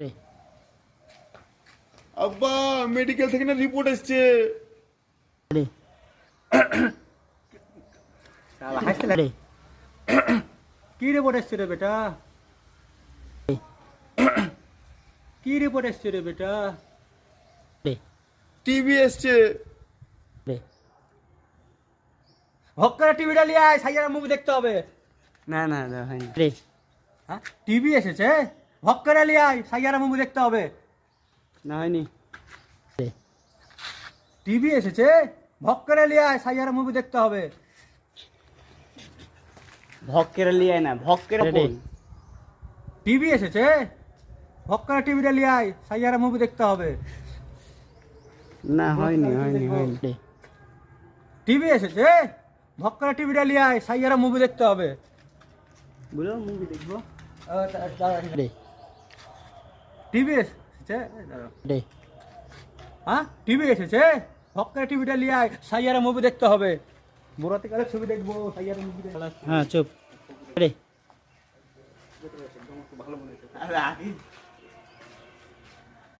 রে আব্বা মেডিকেল থেকে না রিপোর্ট এসছে। রে শালা হাসতে লাগে। রে কি রিপোর্ট এসছে রে বেটা? কি রিপোর্ট এসছে রে বেটা? রে টিভি এসছে। রে ভক্করা টিভিটা নিয়ে আয়, সাইয়ারা মুভি দেখতে হবে। না না না হয়নি। রে হ্যাঁ, টিভি এসেছে, ভক্করা নিয়ে আয়, সাইয়ারা মুভি দেখতে হবে। না হয়নি। রে টিভি এসেছে, ভক্করা নিয়ে আয়, সাইয়ারা মুভি দেখতে হবে। ভক্কেরা লিয়ায় না, ভক্কেরা রে, রে। কই? টিভি এসেছে, ভক্করা টিভিটা নিয়ে আয়, সাইয়ারা মুভি দেখতে হবে। না হয়নি হয়নি হয়নি। রে টিভি এসেছে, ভক্করা টিভিটা নিয়ে আয়, সাইয়ারা মুভি দেখতে হবে। বলো মুভি দেখবো। রে টিভি এসেছে, রে হ্যাঁ টিভি এসেছে, ভক্করা টিভিটা নিয়ে আয়, সাইয়ারা মুভি দেখতে হবে। বোরাতে কালে ছবি দেখবো, সাইয়ারা মুভি দেখবো। হ্যাঁ চুপ রে আরে আগে